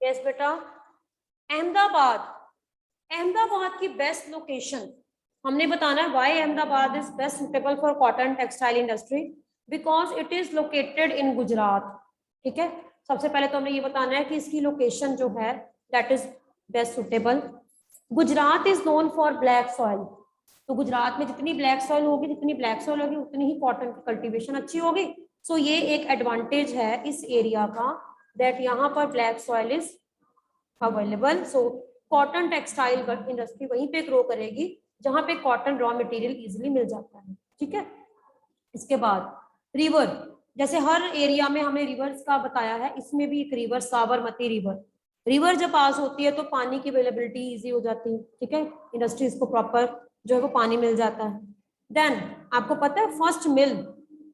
Yes बेटा, अहमदाबाद, अहमदाबाद की best location हमने बताना है। Why Ahmedabad is best suitable for cotton textile industry, because it is located इन गुजरात। ठीक है, सबसे पहले तो हमने ये बताना है कि इसकी लोकेशन जो है that is best suitable. Gujarat is known for black soil, तो गुजरात में जितनी ब्लैक सॉइल होगी, जितनी ब्लैक सॉइल होगी उतनी ही कॉटन की कल्टीवेशन अच्छी होगी। सो ये एक एडवांटेज है इस एरिया का, दैट यहाँ पर black soil is available. So cotton textile industry वहीं पे ग्रो करेगी जहां पे कॉटन रॉ मटेरियल इजीली मिल जाता है। ठीक है, इसके बाद रिवर, जैसे हर एरिया में हमें रिवर्स का बताया है, इसमें भी एक रिवर साबरमती रिवर, रिवर जब पास होती है तो पानी की अवेलेबिलिटी इजी हो जाती है। ठीक है, इंडस्ट्रीज को प्रॉपर जो है वो पानी मिल जाता है। देन आपको पता है फर्स्ट मिल,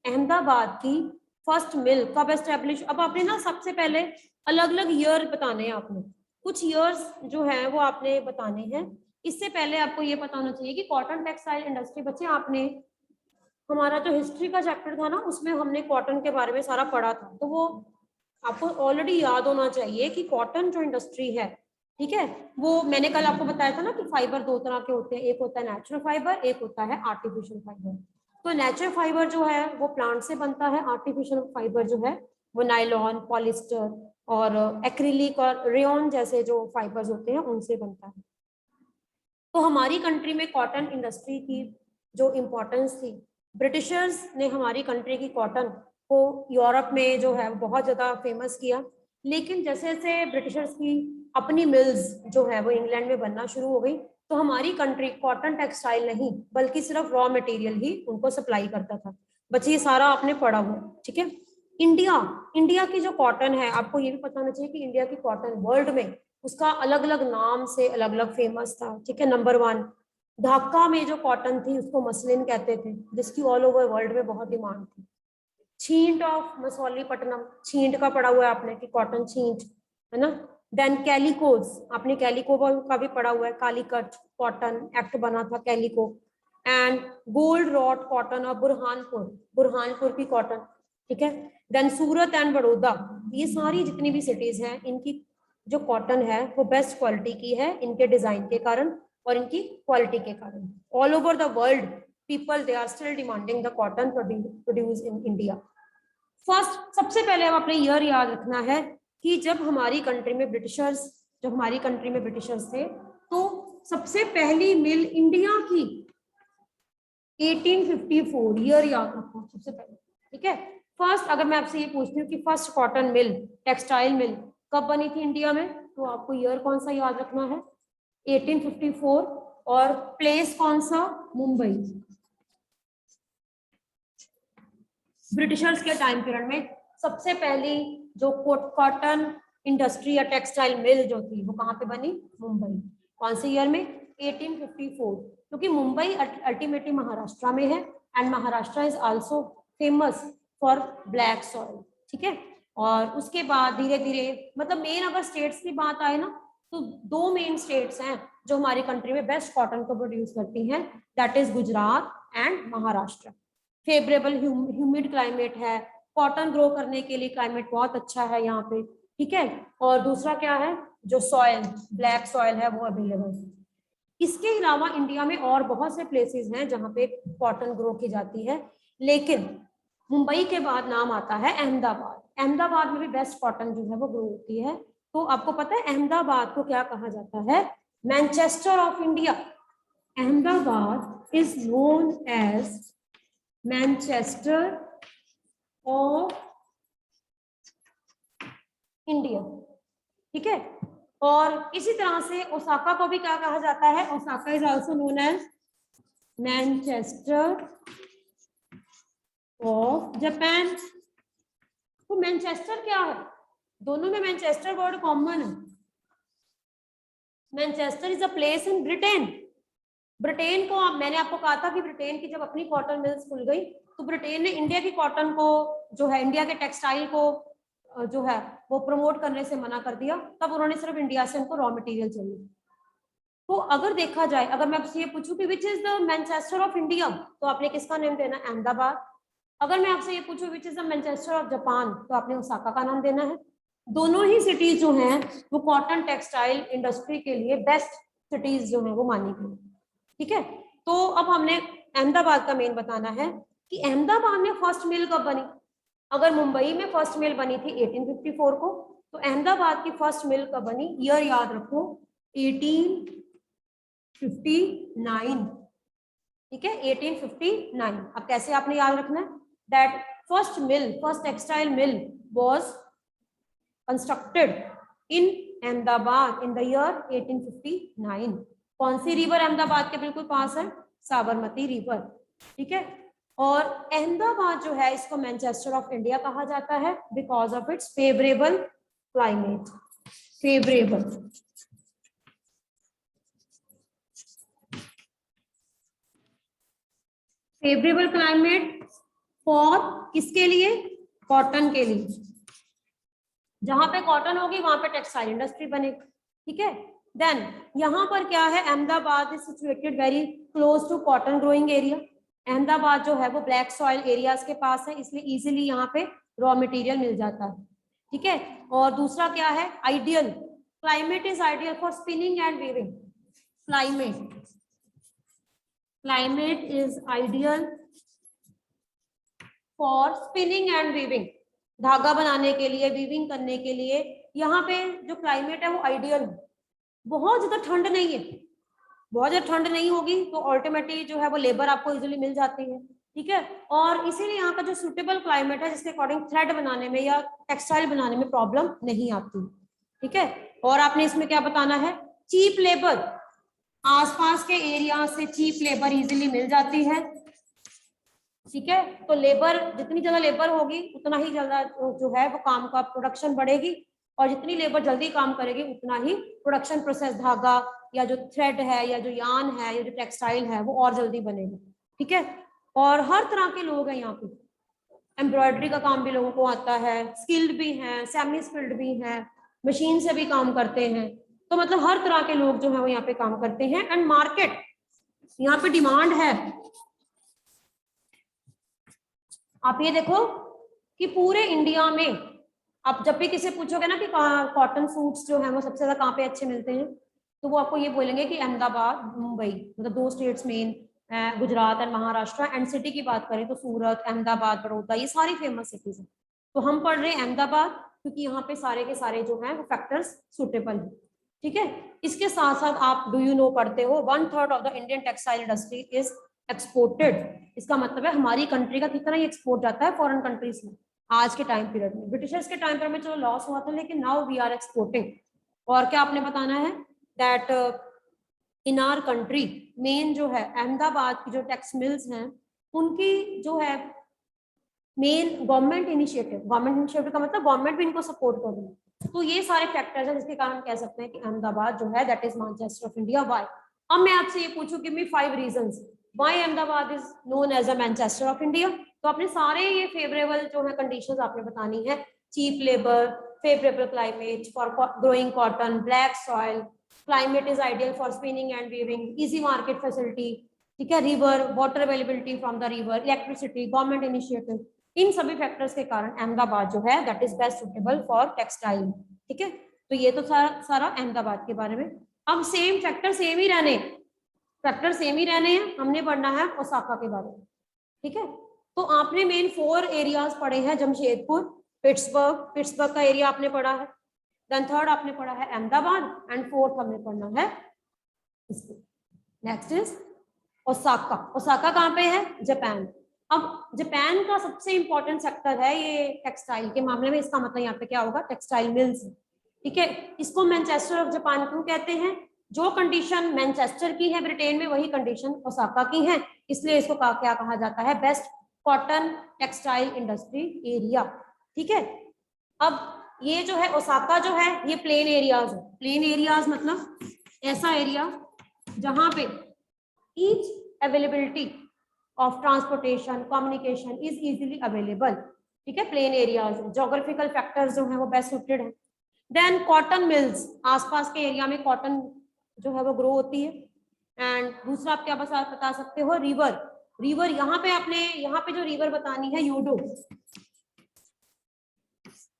अहमदाबाद की फर्स्ट मिल कब एस्टेब्लिश, अब आपने ना सबसे पहले अलग अलग ईयर बताने हैं, आपने कुछ ईयर्स जो है वो आपने बताने हैं। इससे पहले आपको ये पता होना चाहिए कि कॉटन टेक्सटाइल इंडस्ट्री, बच्चे आपने हमारा जो हिस्ट्री का चैप्टर था ना उसमें हमने कॉटन के बारे में सारा पढ़ा था, तो वो आपको ऑलरेडी याद होना चाहिए कि कॉटन जो इंडस्ट्री है, ठीक है, वो मैंने कल आपको बताया था ना कि फाइबर दो तरह के होते हैं, एक होता है नेचुरल फाइबर, एक होता है आर्टिफिशियल फाइबर। तो नेचुरल फाइबर जो है वो प्लांट से बनता है, आर्टिफिशियल फाइबर जो है वो नायलॉन, पॉलिस्टर और एक्रिलिक और रेयन जैसे जो फाइबर्स होते हैं उनसे बनता है। तो हमारी कंट्री में कॉटन इंडस्ट्री की जो इम्पोर्टेंस थी, ब्रिटिशर्स ने हमारी कंट्री की कॉटन को यूरोप में जो है बहुत ज़्यादा फेमस किया, लेकिन जैसे जैसे ब्रिटिशर्स की अपनी मिल्स जो है वो इंग्लैंड में बनना शुरू हो गई, तो हमारी कंट्री कॉटन टेक्सटाइल नहीं बल्कि सिर्फ रॉ मटेरियल ही उनको सप्लाई करता था। बच्चे ये सारा आपने पढ़ा हुआ, ठीक है। इंडिया की जो कॉटन है, आपको ये भी पता होना चाहिए कि इंडिया की कॉटन वर्ल्ड में उसका अलग अलग नाम से अलग अलग फेमस था। ठीक है, नंबर 1 ढाका में जो कॉटन थी उसको मसलिन कहते थे, जिसकी ऑल ओवर वर्ल्ड में बहुत डिमांड थी। छींट ऑफ मसौलीपट्टनम, छींट का पढ़ा हुआ है आपने कि कॉटन छींट है ना। देन कैलिकोज, आपने कैलिको का भी पढ़ा हुआ है, कालीकट कॉटन एक्ट बना था calico. And gold rot cotton और बुरहानपुर की कॉटन, ठीक है। देन सूरत एंड बड़ौदा, ये सारी जितनी भी सिटीज हैं इनकी जो कॉटन है वो बेस्ट क्वालिटी की है, इनके डिजाइन के कारण और इनकी क्वालिटी के कारण। All over the world people they are still demanding the cotton produce in India. First, सबसे पहले हम अपने ईयर याद रखना है कि जब हमारी कंट्री में ब्रिटिशर्स थे, तो सबसे पहली मिल इंडिया की 1854, ईयर याद रखना सबसे पहले, ठीक है। फर्स्ट, अगर मैं आपसे ये पूछती हूँ कि first cotton mill, textile mill कब बनी थी इंडिया में, तो आपको ईयर कौन सा याद रखना है, 1854, और प्लेस कौन सा, मुंबई। ब्रिटिशर्स के टाइम पीरियड में सबसे पहली जो कॉटन इंडस्ट्री या टेक्सटाइल मिल जो थी वो कहाँ पे बनी, मुंबई। कौन से ईयर में, 1854, क्योंकि मुंबई अल्टीमेटली महाराष्ट्र में है and Maharashtra is also famous for black soil, ठीक है। और उसके बाद धीरे धीरे, मतलब मेन अगर स्टेट्स की बात आए ना, तो 2 मेन स्टेट्स हैं जो हमारी कंट्री में बेस्ट कॉटन को प्रोड्यूस करती हैं, that is Gujarat and Maharashtra. Favourable humid climate है, कॉटन ग्रो करने के लिए क्लाइमेट बहुत अच्छा है यहाँ पे, ठीक है। और दूसरा क्या है, जो सॉइल, ब्लैक सॉइल है वो अवेलेबल है। इसके अलावा इंडिया में और बहुत से प्लेसेस हैं जहाँ पे कॉटन ग्रो की जाती है, लेकिन मुंबई के बाद नाम आता है अहमदाबाद। अहमदाबाद में भी बेस्ट कॉटन जो है वो ग्रो होती है। तो आपको पता है अहमदाबाद को क्या कहा जाता है, Manchester of India. Ahmedabad is known as Manchester of India, ठीक है। और इसी तरह से ओसाका को भी क्या कहा जाता है, Osaka is also known as Manchester of Japan. तो मैनचेस्टर क्या है, दोनों में मैनचेस्टर वर्ड कॉमन है। Manchester is a place in Britain. Britain को मैंने आपको कहा था कि ब्रिटेन की जब अपनी कॉटन मिल्स खुल गई तो ब्रिटेन ने इंडिया की कॉटन को जो है, इंडिया के टेक्सटाइल को जो है वो प्रमोट करने से मना कर दिया। तब उन्होंने सिर्फ इंडिया से उनको रॉ मटेरियल चाहिए। तो अगर देखा जाए, अगर मैं आपसे ये पूछूं कि which is the Manchester of India, तो आपने किसका नाम देना, अहमदाबाद। अगर मैं आपसे ये पूछूं which is the Manchester of Japan, तो आपने ओसाका का नाम देना है। दोनों ही सिटीज जो हैं वो कॉटन टेक्सटाइल इंडस्ट्री के लिए बेस्ट सिटीज जो है वो मानी गई। ठीक है, तो अब हमने अहमदाबाद का मेन बताना है कि अहमदाबाद में फर्स्ट मिल कब बनी। अगर मुंबई में फर्स्ट मिल बनी थी 1854 को, तो अहमदाबाद की फर्स्ट मिल कब बनी, ईयर याद रखो 1859। ठीक है, 1859। अब कैसे आपने याद रखना है, that first mill, first textile mill was constructed in Ahmedabad in the year 1859। कौन सी रिवर अहमदाबाद के बिल्कुल पास है, साबरमती रिवर। ठीक है, और अहमदाबाद जो है इसको मैनचेस्टर ऑफ इंडिया कहा जाता है because of its favourable climate. Favourable climate for किसके लिए, कॉटन के लिए। जहां पे कॉटन होगी वहां पे टेक्सटाइल इंडस्ट्री बनेगी। ठीक है, देन यहाँ पर क्या है, Ahmedabad is situated very close to cotton growing area. Ahmedabad जो है वो ब्लैक सॉइल एरियाज के पास है, इसलिए इजीली यहाँ पे रॉ मटेरियल मिल जाता है। ठीक है, और दूसरा क्या है, ideal climate is ideal for spinning and weaving. Climate is ideal for spinning and weaving, धागा बनाने के लिए, वीविंग करने के लिए यहाँ पे जो क्लाइमेट है वो आइडियल है। बहुत ज्यादा ठंड नहीं है, बहुत ज्यादा ठंड नहीं होगी तो अल्टीमेटली जो है वो लेबर आपको इजीली मिल जाती है। ठीक है, और इसीलिए यहाँ का जो सुटेबल क्लाइमेट है जिसके अकॉर्डिंग थ्रेड बनाने में या टेक्सटाइल बनाने में प्रॉब्लम नहीं आती। ठीक है, और आपने इसमें क्या बताना है, चीप लेबर, आसपास के एरिया से चीप लेबर इजीली मिल जाती है। ठीक है, तो लेबर, जितनी ज्यादा लेबर होगी उतना ही ज्यादा जो है वो काम का प्रोडक्शन बढ़ेगी, और जितनी लेबर जल्दी काम करेगी उतना ही प्रोडक्शन प्रोसेस, धागा या जो थ्रेड है या जो यान है या जो टेक्सटाइल है वो और जल्दी बनेगी। ठीक है, और हर तरह के लोग हैं यहाँ पे, एम्ब्रॉयडरी का काम भी लोगों को आता है, स्किल्ड भी हैं, सेमी स्किल्ड भी हैं, मशीन से भी काम करते हैं। तो मतलब हर तरह के लोग जो है वो यहाँ पे काम करते हैं। एंड मार्केट, यहाँ पे डिमांड है। आप ये देखो कि पूरे इंडिया में आप जब भी किसी पूछोगे ना कि कॉटन सूट्स जो है वो सबसे ज्यादा कहाँ पे अच्छे मिलते हैं, तो वो आपको ये बोलेंगे कि अहमदाबाद, मुंबई, मतलब दो states main, Gujarat and Maharashtra. And city की बात करें तो सूरत, अहमदाबाद, बड़ौदा, ये सारी फेमस सिटीज हैं। तो हम पढ़ रहे हैं अहमदाबाद क्योंकि यहाँ पे सारे के सारे जो है वो फैक्टर्स सुटेबल है। ठीक है, इसके साथ साथ आप डू यू नो पढ़ते हो 1/3 of the Indian textile industry is exported. इसका मतलब है हमारी कंट्री का कितना ही एक्सपोर्ट जाता है फॉरेन कंट्रीज में। आज के टाइम पीरियड में, ब्रिटिशर्स के टाइम पर में चलो लॉस हुआ था, लेकिन नाउ वी आर एक्सपोर्टिंग। और क्या आपने बताना है, that in our country main जो है अहमदाबाद की जो टेक्स मिल्स हैं उनकी जो है मेन गवर्नमेंट इनिशिएटिव का मतलब गवर्नमेंट भी इनको सपोर्ट कर रही है। तो ये सारे फैक्टर्स हैं जिसके कारण कह सकते हैं कि अहमदाबाद जो है that is Manchester of India. Why? अब मैं आपसे ये पूछूं, give me 5 reasons why Ahmedabad is known as a Manchester of India. तो अपने सारे ये फेवरेबल जो है कंडीशंस आपने बतानी है, cheap labour, favourable climate for growing cotton, black soil, climate is ideal for spinning and weaving, easy market facility, ठीक है, river, water availability from the river, electricity, government initiative, इन सभी फैक्टर्स के कारण अहमदाबाद जो है that is best suitable for textile. ठीक है, तो ये तो सारा अहमदाबाद के बारे में। अब सेम फैक्टर सेम ही रहने हैं, हमने पढ़ना है ओसाका के बारे में। ठीक है, तो आपने मेन 4 एरियाज पढ़े हैं, जमशेदपुर, पिट्सबर्ग का एरिया आपने पढ़ा है, देन थर्ड आपने पढ़ा है अहमदाबाद, एंड फोर्थ हमने पढ़ना है इसको। Next is Osaka. ओसाका कहाँ पे है, जापान। अब जापान का सबसे इंपॉर्टेंट सेक्टर है ये टेक्सटाइल के मामले में, इसका मतलब यहाँ पे क्या होगा, टेक्सटाइल मिल्स। ठीक है, इसको मैनचेस्टर ऑफ जापान क्यों कहते हैं, जो कंडीशन मैनचेस्टर की है ब्रिटेन में वही कंडीशन ओसाका की है, इसलिए इसको क्या कहा जाता है, best cotton textile industry area. ठीक है, अब ये जो है ओसाका जो है ये प्लेन एरियाज है। प्लेन एरियाज मतलब ऐसा एरिया जहां पे each availability of transportation communication is easily available। ठीक है, प्लेन एरियाज, जोग्राफिकल फैक्टर्स जो है वो बेस्ट सुटेड है। देन कॉटन मिल्स, आसपास के एरिया में कॉटन जो है वो ग्रो होती है। एंड दूसरा आप क्या बता सकते हो, रिवर यहाँ पे जो रिवर बतानी है यूडो,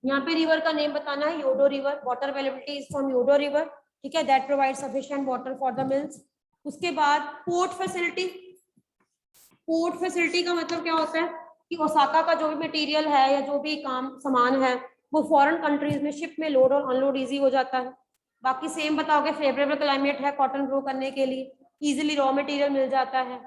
यहाँ पे रिवर का नेम बताना है, योडो river, water availability is from योडो रिवर, ठीक है, that provide sufficient water for the mills. उसके बाद पोर्ट फैसिलिटी, पोर्ट फैसिलिटी का मतलब क्या होता है कि ओसाका का जो भी मटेरियल है या जो भी काम सामान है वो फॉरेन कंट्रीज में शिप में लोड और अनलोड इजी हो जाता है। बाकी सेम बताओगे, फेवरेबल क्लाइमेट है कॉटन ग्रो करने के लिए, इजीली रॉ मटेरियल मिल जाता है,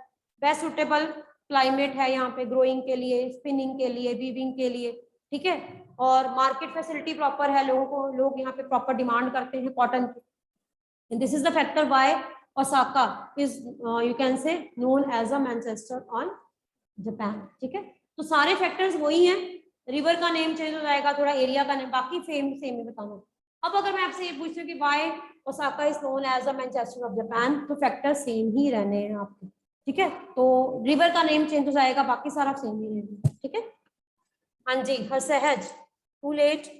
बेस्ट सुटेबल क्लाइमेट है यहाँ पे ग्रोइंग के लिए, स्पिनिंग के लिए, वीविंग के लिए, ठीक है, और मार्केट फैसिलिटी प्रॉपर है, लोग यहाँ पे प्रॉपर डिमांड करते हैं कॉटन की। This is the factor by Osaka is you can say known as a Manchester on Japan, ठीक है। तो सारे फैक्टर्स वही हैं, रिवर का नेम चेंज हो जाएगा, थोड़ा एरिया का नेम, बाकी सेम ही बताना। अब अगर मैं आपसे ये पूछूं कि why Osaka is known as a Manchester of Japan, तो फैक्टर सेम ही रहने हैं आपके, ठीक है। तो रिवर का नेम चेंज हो जाएगा, बाकी सारा सेम ही रहेगा, ठीक है। हाँ जी, Harsahaj, too late,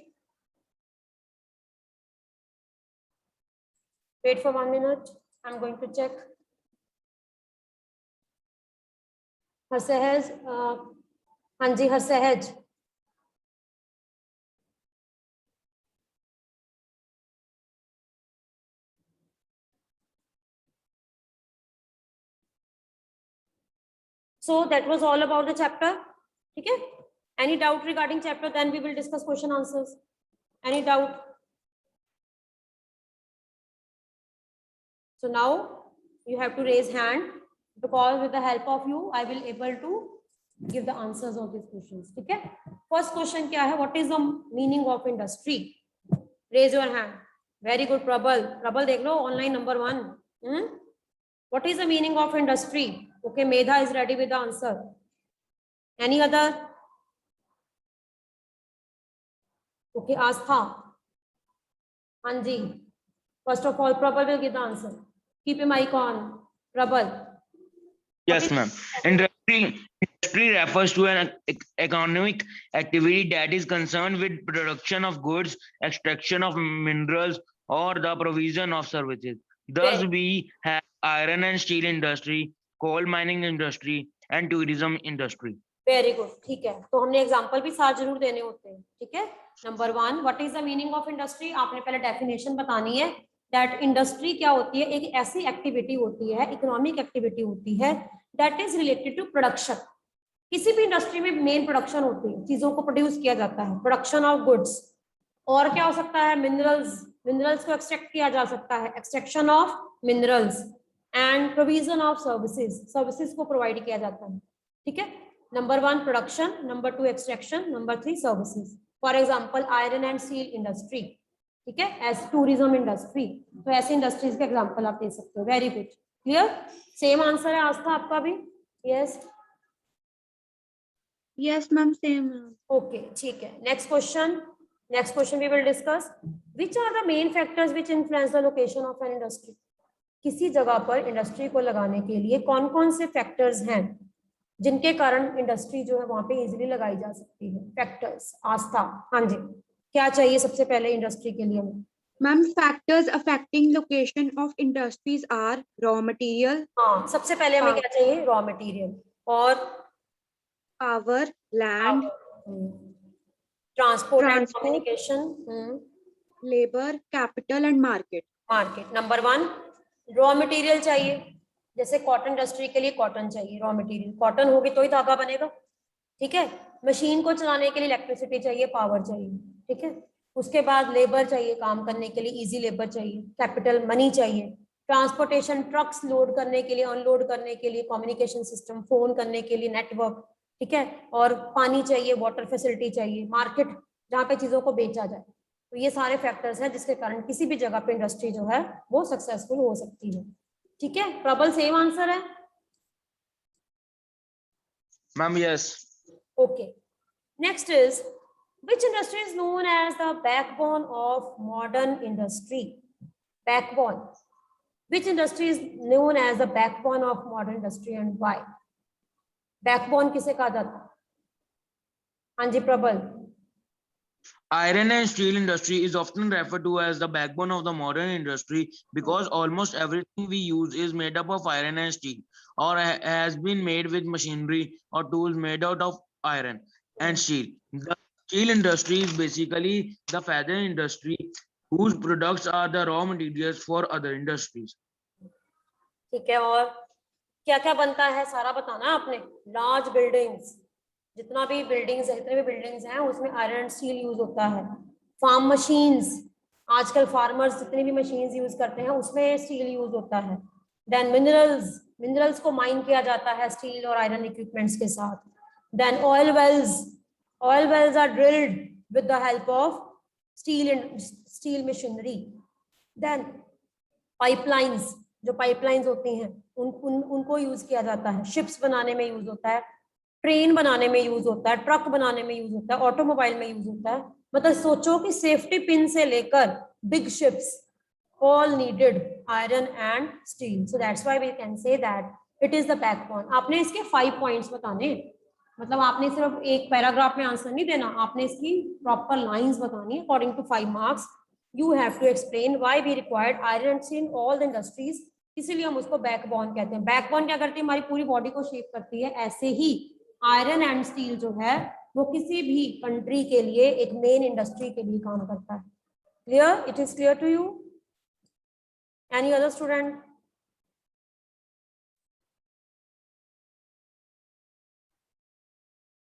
wait for 1 minute, I'm going to check. Harsahaj, हाँ जी हरसहज, so that was all about the chapter, ठीक है। Any doubt regarding chapter? Then we will discuss question answers. Any doubt? So now you have to raise hand, because with the help of you I will able to give the answers of these questions, ठीक है। First question क्या है? What is the meaning of industry? Raise your hand. Very good, Prabal. Prabal देख लो, online number 1. What is the meaning of industry? Okay, Medha is ready with the answer. Any other? Okay, Astha. हाँ जी. First of all, Prabal will give the answer. Keep your mic on. Prabal. Yes, ma'am. Industry refers to an economic activity that is concerned with production of goods, extraction of minerals, or the provision of services. Thus, we have iron and steel industry, coal mining industry, and tourism industry. Very good, ठीक है। तो हमने example भी साथ जरूर देने होते हैं, ठीक है। Number 1, what is the meaning of industry? आपने पहले डेफिनेशन बतानी है दैट इंडस्ट्री क्या होती है, एक ऐसी एक्टिविटी होती है, इकोनॉमिक एक्टिविटी होती है that is related to production. किसी भी इंडस्ट्री में मेन प्रोडक्शन होती है, चीजों को प्रोड्यूस किया जाता है, प्रोडक्शन ऑफ गुड्स, और क्या हो सकता है, मिनरल्स, मिनरल्स को एक्सट्रैक्ट किया जा सकता है, extraction of minerals, and provision of services, services को प्रोवाइड किया जाता है, ठीक है। Number 1 production, number 2 extraction, number 3 services. For example iron and steel industry, ठीक है, एज टूरिज्म इंडस्ट्री। तो ऐसे इंडस्ट्रीज के एग्जांपल आप दे सकते हो। Very good, clear, same answer है आस्था आपका भी? Yes yes ma'am, same. Okay, ठीक है। Next question we will discuss, which are the main factors which influence the location of an industry? किसी जगह पर इंडस्ट्री को लगाने के लिए कौन कौन से फैक्टर्स हैं जिनके कारण इंडस्ट्री जो है वहां पे इजीली लगाई जा सकती है? फैक्टर्स, आस्था। हाँ जी, क्या चाहिए सबसे पहले इंडस्ट्री के लिए? Ma'am, factors affecting location of industries are raw material. हाँ, सबसे पहले हमें क्या चाहिए? रॉ मटेरियल, और power, land, transport and communication, labour, capital and market. Market. Number 1 raw material चाहिए, जैसे कॉटन इंडस्ट्री के लिए कॉटन चाहिए, रॉ मटेरियल, कॉटन होगी तो ही धागा बनेगा, ठीक है। मशीन को चलाने के लिए इलेक्ट्रिसिटी चाहिए, पावर चाहिए, ठीक है। उसके बाद लेबर चाहिए, काम करने के लिए इजी लेबर चाहिए, कैपिटल मनी चाहिए, ट्रांसपोर्टेशन, ट्रक्स लोड करने के लिए, अनलोड करने के लिए, कम्युनिकेशन सिस्टम, फोन करने के लिए, नेटवर्क, ठीक है, और पानी चाहिए, वाटर फैसिलिटी चाहिए, मार्केट जहाँ पे चीजों को बेचा जाए। तो ये सारे फैक्टर्स हैं जिसके कारण किसी भी जगह पे इंडस्ट्री जो है वो सक्सेसफुल हो सकती है, ठीक है। प्रबल सेम आंसर है? Ma'am, yes. Okay. Next is, which industry is known as the backbone of modern industry? Backbone. Which industry is known as the backbone of modern industry and why? Backbone किसे कहा जाता है? हाँ जी प्रबल। Iron and steel industry is often referred to as the backbone of the modern industry because almost everything we use is made up of iron and steel, or has been made with machinery or tools made out of iron and steel. Steel industry is basically the feather industry whose products are the raw materials for other industries. ठीक है, और क्या क्या बनता है सारा बताना है आपने। लार्ज बिल्डिंग्स, जितना भी बिल्डिंग्स है, जितने भी बिल्डिंग्स हैं उसमें आयरन एंड स्टील यूज होता है। फार्म मशीन्स, आजकल फार्मर्स जितनी भी मशीन्स यूज करते हैं उसमें स्टील यूज होता है। देन मिनरल्स, मिनरल्स को माइन किया जाता है स्टील और आयरन इक्विपमेंट्स के साथ। Then oil wells, oil wells are drilled with the help of steel machinery. Then pipelines, जो पाइपलाइंस होती हैं उनको यूज किया जाता है। शिप्स बनाने में यूज होता है, ट्रेन बनाने में यूज होता है, ट्रक बनाने में यूज होता है, ऑटोमोबाइल में यूज होता है। मतलब सोचो कि सेफ्टी पिन से लेकर big ships all needed iron and steel, so that's why we can say that it is the backbone। आपने इसके 5 पॉइंट्स बताने, मतलब आपने सिर्फ एक पैराग्राफ में आंसर नहीं देना, आपने इसकी प्रॉपर लाइंस बतानी according to 5 marks. You have to explain why we required iron and steel in all the industries, इसीलिए हम उसको बैकबोन कहते हैं। बैकबोन क्या करती है, हमारी पूरी बॉडी को शेप करती है। ऐसे ही आयरन एंड स्टील जो है वो किसी भी कंट्री के लिए एक मेन इंडस्ट्री के लिए काम करता है। Clear? It is clear to you? Any other student?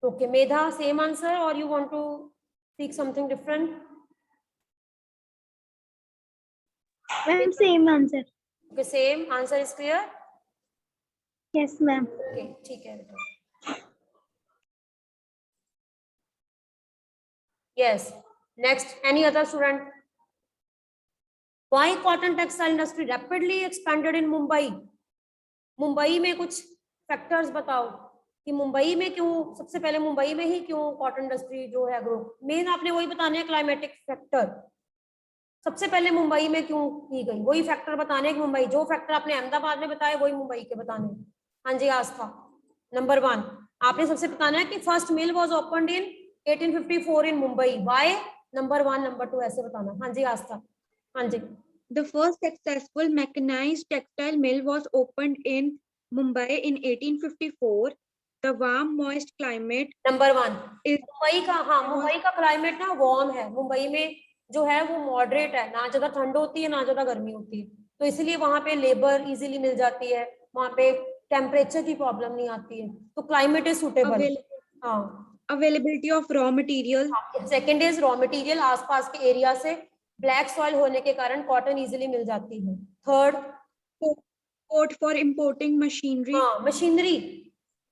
Okay, Medha, same answer or you want to speak something different? Ma'am, same answer. Okay, same answer is clear? Yes, ma'am. Okay, ठीक है बेटा। Yes, next, any other student? Why cotton textile industry rapidly expanded in Mumbai? Mumbai में कुछ factors बताओ कि मुंबई में क्यों, सबसे पहले मुंबई में ही क्यों कॉटन इंडस्ट्री जो है ग्रो। मेन आपने वही बताने हैं, क्लाइमेटिक फैक्टर। सबसे पहले मुंबई में क्यों की गई, वही फैक्टर बताने कि मुंबई, जो फैक्टर आपने अहमदाबाद में बताए वही मुंबई के बताने। हाँ जी आस्था, नंबर 1 आपने सबसे बताना है कि first mill was opened in 1854 in Mumbai. Why? Number 1, number 2 ऐसे बताना। हाँ जी आस्था। हाँ जी। The first successful mechanized textile mill was opened in Mumbai in 1854. The warm, moist climate number 1 is Mumbai का, हाँ मुंबई का क्लाइमेट ना वार्म है। मुंबई में जो है वो मॉडरेट है, ना ज्यादा ठंड होती है ना ज्यादा गर्मी होती है, तो इसलिए वहां पे लेबर इजीली मिल जाती है, वहां पे टेम्परेचर की प्रॉब्लम नहीं आती है, तो क्लाइमेट इज सुटेबल। हाँ, availability of raw material. Second is raw material, आसपास के एरिया से ब्लैक सॉइल होने के कारण कॉटन इजीली मिल जाती है। Third, Port for importing machinery. हाँ मशीनरी,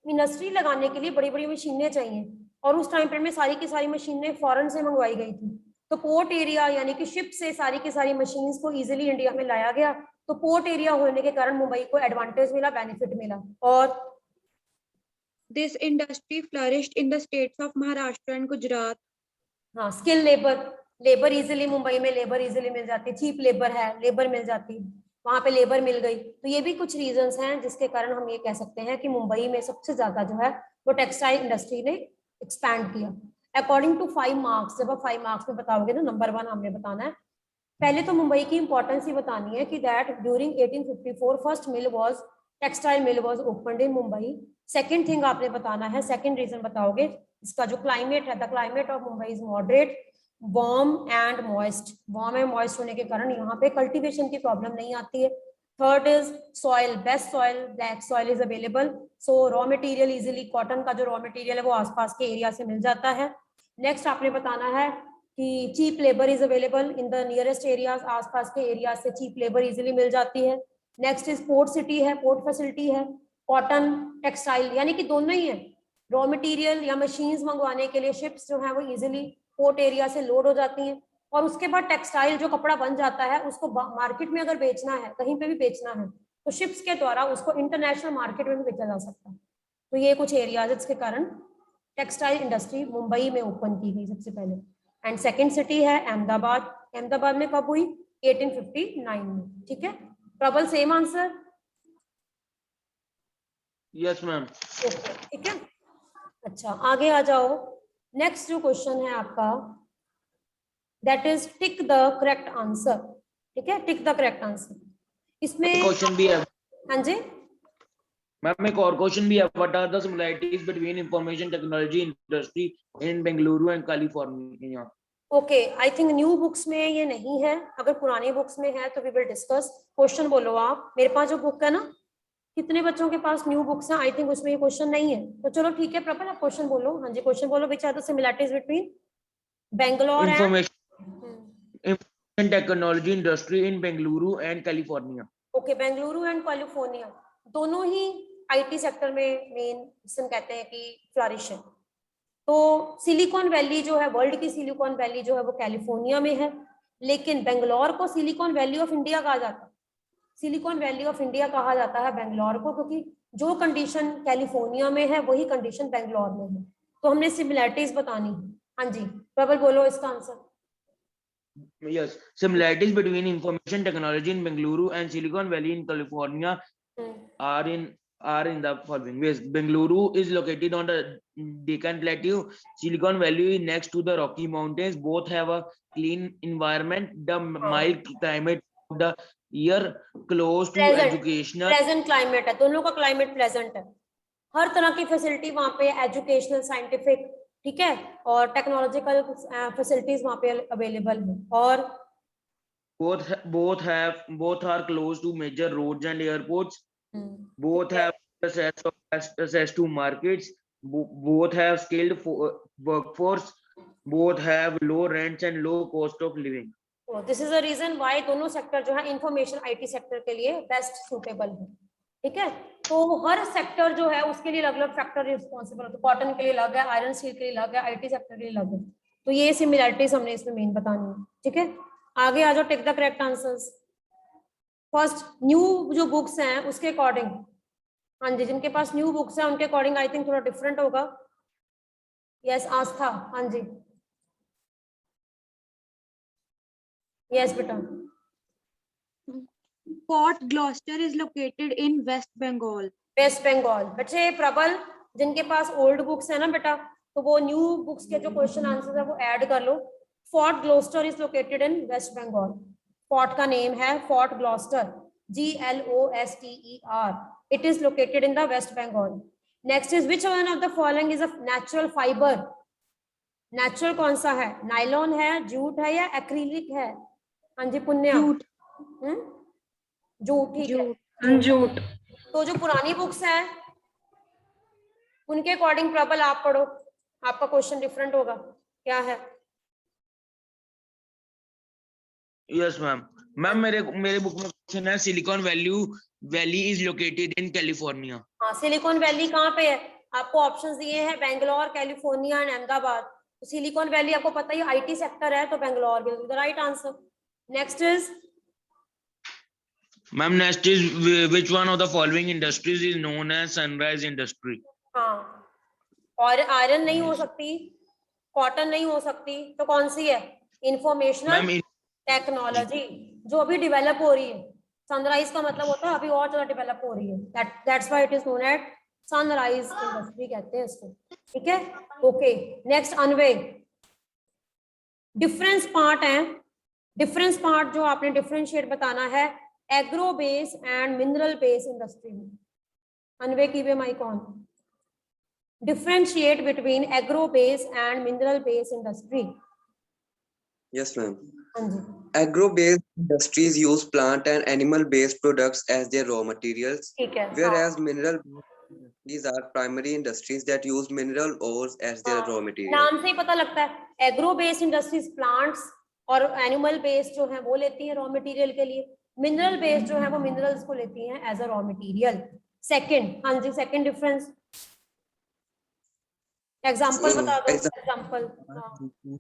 इंडस्ट्री लगाने के लिए बड़ी बड़ी मशीनें चाहिए, और उस टाइम पर में सारी की सारी मशीनें फॉरेन से मंगवाई गई थी, तो पोर्ट एरिया यानी कि शिप से सारी की सारी मशीन्स को इजीली इंडिया में लाया गया, तो पोर्ट एरिया होने के कारण मुंबई को एडवांटेज मिला, बेनिफिट मिला। और This industry flourished in the states of Maharashtra and Gujarat. हाँ, skill labour, labour easily Mumbai में लेबर इजीली मिल जाती है, चीप लेबर है, लेबर मिल जाती है, वहां पे लेबर मिल गई। तो ये भी कुछ रीजंस हैं जिसके कारण हम ये कह सकते हैं कि मुंबई में सबसे ज्यादा जो है वो टेक्सटाइल इंडस्ट्री ने एक्सपैंड किया। अकॉर्डिंग टू 5 मार्क्स, जब आप 5 मार्क्स में बताओगे ना, नंबर 1 हमने बताना है। पहले तो मुंबई की इंपॉर्टेंस ही बतानी है कि that during 1854 first mill was, textile mill was opened in Mumbai. Second thing आपने बताना है, सेकंड रीजन बताओगे, इसका जो क्लाइमेट है, the climate of Mumbai is moderate, warm and moist. Warm and moist होने के कारण यहाँ पे कल्टीवेशन की प्रॉब्लम नहीं आती है। Third is soil, best soil, black soil is available, so raw material easily, cotton का जो रॉ मटेरियल है वो आसपास के एरिया से मिल जाता है। नेक्स्ट आपने बताना है कि cheap labour is available in the nearest areas, आसपास के एरिया से चीप लेबर इजीली मिल जाती है। नेक्स्ट इज पोर्ट सिटी है, पोर्ट फैसिलिटी है, कॉटन टेक्सटाइल यानी कि दोनों ही है, रॉ मटेरियल या मशीन्स मंगवाने के लिए शिप्स जो है वो इजीली पोर्ट एरिया से लोड हो जाती हैं, और उसके बाद टेक्सटाइल जो कपड़ा बन जाता है उसको मार्केट में अगर बेचना है, कहीं पे भी बेचना है, तो शिप्स के द्वारा उसको इंटरनेशनल मार्केट में भी बेचा जा सकता है। तो ये कुछ एरियाज जिसके कारण टेक्सटाइल इंडस्ट्री मुंबई में ओपन की गई सबसे पहले। एंड सेकेंड सिटी है अहमदाबाद। अहमदाबाद में कब हुई? 1859 में। ठीक है प्रबल, सेम आंसर? Yes ma'am. ठीक है, अच्छा आगे आ जाओ। नेक्स्ट जो क्वेश्चन है आपका, that is tick the correct answer. ठीक है, टिक द करेक्ट आंसर। इसमें क्वेश्चन भी है। हाँ जी, मैम एक और क्वेश्चन भी है, what are the similarities between information technology industry in Bengaluru and California? Okay, I think new books में ये नहीं है, अगर पुरानी बुक्स में है तो वी विल डिस्कस। क्वेश्चन बोलो आप। मेरे पास जो बुक है ना, कितने बच्चों के पास न्यू बुक्स हैं? आई थिंक उसमें ये क्वेश्चन नहीं है, तो चलो ठीक है प्रॉपर आप क्वेश्चन बोलो। हाँ जी, क्वेश्चन बोलो, which are the similarities between Bangalore and information technology industry in Bengaluru and California. Okay, Bengaluru and California दोनों ही आईटी सेक्टर में मेन हम कहते हैं कि फ्लरिश है। तो सिलिकॉन वैली जो है, वर्ल्ड की सिलिकॉन वैली जो है वो कैलिफोर्निया में है, लेकिन बेंगलोर को सिलिकॉन वैली ऑफ इंडिया कहा जाता है। सिलिकॉन वैली ऑफ इंडिया कहा जाता है बेंगलोर को, क्योंकि जो कंडीशन कैलिफोर्निया में है वही कंडीशन बेंगलोर में है। तो हमने सिमिलरिटीज बतानी है। हाँ जी, प्रबल बोलो इसका answer. Yes, similarities between information technology in Bengaluru and Silicon Valley in California are in the following ways. Bengaluru is located on the Deccan Plateau. Silicon Valley is next to the Rocky Mountains. Both have a clean environment. The mild climate of the year, close to educational. Pleasant climate है, दोनों का climate pleasant है। हर तरह की facility वहां पे, educational, scientific, ठीक है, और टेक्नोलॉजिकल फैसिलिटीज वहां पे अवेलेबल है। और both are close to major roads and airports. Both have access to markets. Both have skilled workforce. Both have low rents and low cost of living. This is the reason why दोनों sector जो है information IT sector के लिए best suitable है। ठीक है, तो हर sector जो है उसके लिए अलग अलग फैक्टर रिस्पॉन्सिबल होते हैं। कॉटन के लिए अलग है, आयरन स्टील के लिए अलग है, आईटी सेक्टर के लिए अलग है। तो ये सिमिलरिटीज हमने इसमें मेन बतानी है। ठीक है, आगे आ जाओ, take the correct answers. First, new जो बुक्स हैं उसके अकॉर्डिंग, हाँ जी, जिनके पास न्यू बुक्स हैं उनके अकॉर्डिंग आई थिंक थोड़ा डिफरेंट होगा। यस आस्था, हाँ जी, यस बेटा। Fort Gloucester is located in West Bengal. West Bengal. बच्चे प्रबल, जिनके पास ओल्ड बुक्स है ना बेटा, तो वो न्यू बुक्स के जो क्वेश्चन आंसर है वो ऐड कर लो। Fort Gloster is located in West Bengal. Fort का नेम है Fort Gloster, GLOSTER। It is located in the West Bengal. Next is which one of the following is a natural fibre? Natural कौन सा है? Nylon है, jute है, या acrylic है? हाँ जी पुण्या। जूट। जूट, ठीक है, जूट। तो जो पुरानी बुक्स हैं उनके अकॉर्डिंग प्रबल आप पढ़ो, आपका क्वेश्चन डिफरेंट होगा। क्या है? Yes ma'am. मैम मेरे बुक में क्वेश्चन है, silicon valley is located in California. हाँ, सिलिकॉन वैली कहाँ पे है? आपको ऑप्शंस दिए हैं बेंगलोर, कैलिफोर्निया एंड अहमदाबाद। तो सिलिकॉन वैली आपको पता ही आईटी सेक्टर है, तो Bangalore will be the right answer. Next is ma'am, next is which one of the following industries is known as sunrise industry? हाँ, और आयरन नहीं हो सकती, कॉटन नहीं हो सकती, तो कौन सी है? इंफॉर्मेशनल टेक्नोलॉजी, जो अभी डेवलप हो रही है। सनराइज का मतलब होता है अभी और ज्यादा डेवलप हो रही है, that's why it is known as sunrise industry कहते हैं इसको। ठीक है, okay. Next, anyway. Difference part है, डिफरेंस पार्ट जो आपने डिफरेंशिएट बताना है agro base and mineral base industry में। अनवे की वे mic on. Differentiate between agro-based and mineral-based industry. Yes, ma'am. हाँ जी, Agro-based industries use plant and animal-based products as their raw materials, ठीक है। whereas mineral-based are primary industries that use mineral ores as their raw material. नाम से ही पता लगता है, agro-based industries plants और animal based जो है वो लेती है रॉ मटेरियल के लिए, मिनरल बेस्ड जो है वो मिनरल्स को लेती हैं as a raw material. Second, हाँ जी, सेकंड डिफरेंस एग्जांपल बता दो। Example,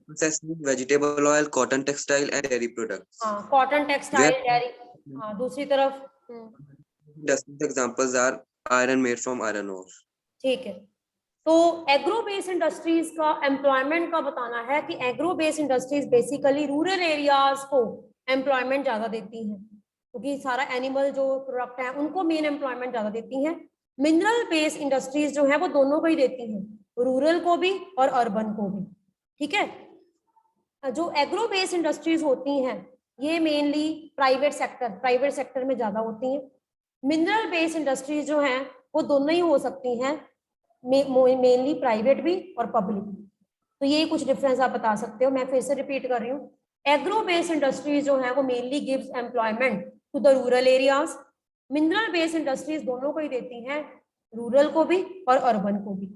Processing vegetable oil, cotton textile and dairy products. हाँ, कॉटन टेक्सटाइल, डेयरी। हाँ, दूसरी तरफ Industries examples are iron made from iron ore. ठीक है। तो एग्रो बेस्ड इंडस्ट्रीज का एम्प्लॉयमेंट का बताना है कि agro based industries basically rural areas को एम्प्लॉयमेंट ज्यादा देती हैं, क्योंकि सारा एनिमल जो प्रोडक्ट है उनको मेन एम्प्लॉयमेंट ज्यादा देती हैं। मिनरल बेस्ड इंडस्ट्रीज जो है वो दोनों को ही देती हैं, रूरल को भी और अर्बन को भी। ठीक है, जो एग्रो बेस्ड इंडस्ट्रीज होती हैं ये मेनली प्राइवेट सेक्टर में ज्यादा होती हैं। मिनरल बेस्ड इंडस्ट्रीज जो हैं वो दोनों ही हो सकती हैं, मेनली प्राइवेट भी और पब्लिक भी। तो ये कुछ डिफरेंस आप बता सकते हो। मैं फिर से रिपीट कर रही हूँ, एग्रो बेस्ड इंडस्ट्रीज जो है वो mainly gives employment to the rural areas, mineral based industries दोनों को ही देती हैं, रूरल को भी और अर्बन को भी।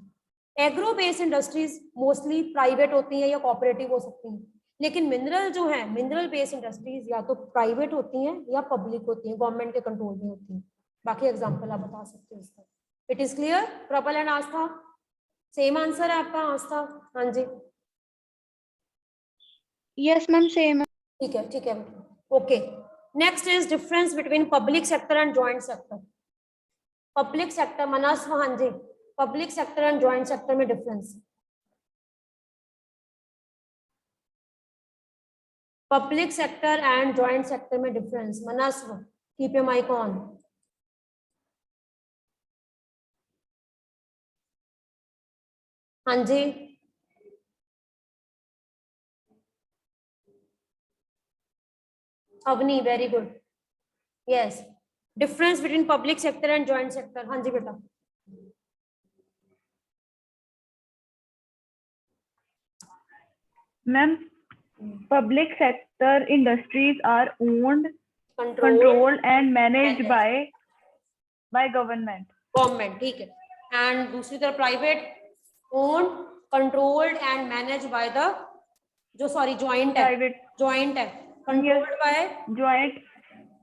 Agro based industries mostly private होती हैं या कोऑपरेटिव हो सकती हैं, लेकिन मिनरल जो है, मिनरल बेस्ड इंडस्ट्रीज या तो प्राइवेट होती हैं या पब्लिक होती हैं, गवर्नमेंट के कंट्रोल में होती हैं। बाकी एग्जांपल आप बता सकते हो इसका। It is clear? प्रबल एंड आस्था, सेम आंसर है आपका? आस्था, हाँ जी, Yes, ma'am, same. ठीक है, ठीक है, okay. Next is difference between public sector and joint sector. Public sector, Manasv, हाँ जी, public sector and joint sector में difference. Public sector and joint sector में difference, Manasv, keep your mic on. हाँ जी, Avni, very good, yes. Difference between public sector and joint sector, हाँ जी बेटा। Ma'am, public sector industries are owned, control, controlled and managed by government. Government, ठीक है। And दूसरी तरफ private, own, controlled and manage by the, जो sorry joint है, Private, joint है, controlled by joint,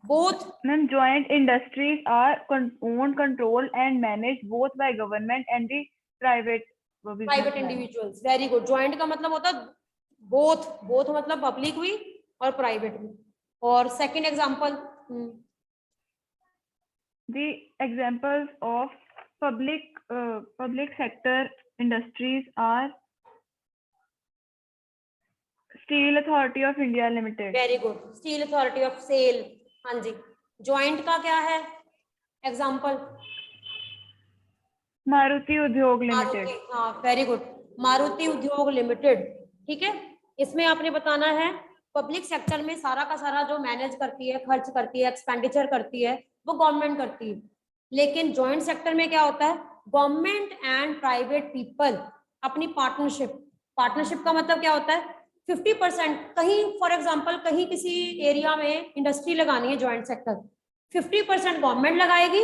both, ma'am, joint industries are owned, controlled and managed both by government and the private private businessmen. Individuals, very good. Joint का मतलब होता है both, both मतलब public भी और private भी। और second example, The examples of public sector industries are Steel Authority of India Limited. Very good, steel authority of SAIL, हाँ जी। जॉइंट का क्या है example? Maruti Udyog Limited. Maruti, हाँ वेरी गुड, मारुति उद्योग लिमिटेड, ठीक है। इसमें आपने बताना है पब्लिक सेक्टर में सारा का सारा जो मैनेज करती है, खर्च करती है, एक्सपेंडिचर करती है, वो गवर्नमेंट करती है। लेकिन जॉइंट सेक्टर में क्या होता है, गवर्नमेंट एंड प्राइवेट पीपल अपनी पार्टनरशिप, पार्टनरशिप का मतलब क्या होता है 50%, कहीं फॉर एग्जांपल कहीं किसी एरिया में इंडस्ट्री लगानी है जॉइंट सेक्टर, 50% गवर्नमेंट लगाएगी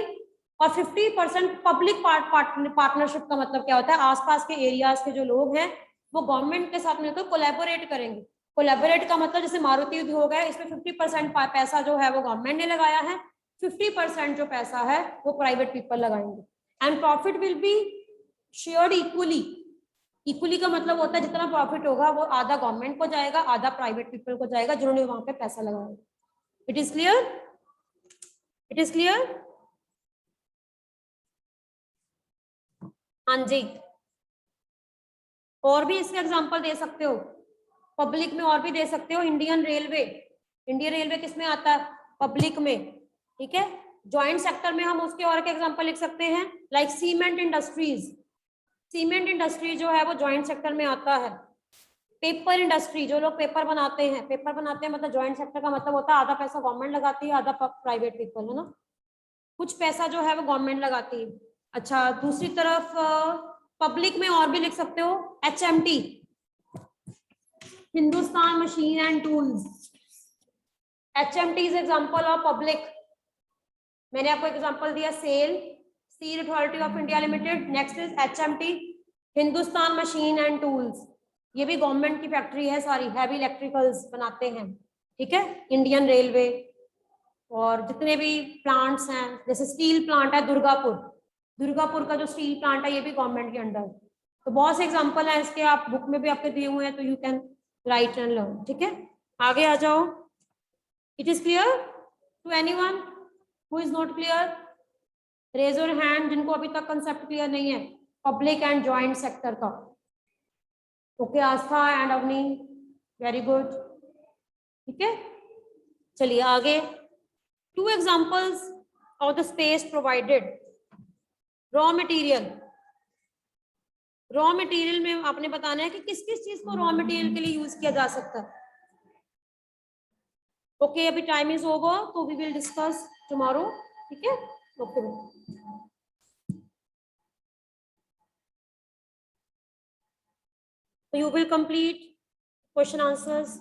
और 50% पब्लिक पार्टनरशिप का मतलब क्या होता है, आसपास के एरियाज के जो लोग हैं वो गवर्नमेंट के साथ मिलकर कोलैबोरेट करेंगे। कोलैबोरेट का मतलब जैसे मारुति उद्योग है, इसमें 50% पैसा जो है वो गवर्नमेंट ने लगाया है, 50% जो पैसा है वो प्राइवेट पीपल लगाएंगे and profit will be shared equally. Equally का मतलब होता है जितना प्रॉफिट होगा वो आधा गवर्नमेंट को जाएगा, आधा प्राइवेट पीपल को जाएगा जिन्होंने वहां पे पैसा लगाया। It is clear? It is clear? हाँ जी। और भी इसके एग्जांपल दे सकते हो, पब्लिक में और भी दे सकते हो। इंडियन रेलवे, इंडियन रेलवे किसमें आता है? पब्लिक में, ठीक है। जॉइंट सेक्टर में हम उसके और के एग्जांपल लिख सकते हैं, like cement industries, cement industry जो है वो जॉइंट सेक्टर में आता है। पेपर इंडस्ट्री, जो लोग पेपर बनाते हैं, पेपर बनाते हैं मतलब जॉइंट सेक्टर का मतलब होता है आधा पैसा गवर्नमेंट लगाती है, आधा प्राइवेट पीपल, है ना, कुछ पैसा जो है वो गवर्नमेंट लगाती है। अच्छा, दूसरी तरफ पब्लिक में और भी लिख सकते हो, HMT, Hindustan machine and tools, HMT is example of public. मैंने आपको एग्जांपल दिया SAIL, steel authority of India limited, next is HMT, Hindustan machine and tools, ये भी गवर्नमेंट की फैक्ट्री है सारी, हैवी इलेक्ट्रिकल्स बनाते हैं, ठीक है। इंडियन रेलवे और जितने भी प्लांट्स हैं, जैसे स्टील प्लांट है दुर्गापुर, दुर्गापुर का जो स्टील प्लांट है ये भी गवर्नमेंट के अंडर। तो बहुत से एग्जांपल हैं इसके, आप बुक में भी आपके दिए हुए हैं, तो you can write and learn, ठीक है। आगे आ जाओ। It is clear to anyone who is not clear? Raise your hand जिनको अभी तक कंसेप्ट क्लियर नहीं है पब्लिक एंड जॉइंट सेक्टर का। Okay, Aastha and Avani, very good, ठीक है। चलिए आगे, 2 examples of the space provided. Raw material, raw material में आपने बताना है कि किस किस चीज को रॉ मटेरियल के लिए यूज किया जा सकता है। ओके, अभी टाइम इज ओवर, तो वी विल डिस्कस टुमारो, ठीक है। Okay. So you will complete question answers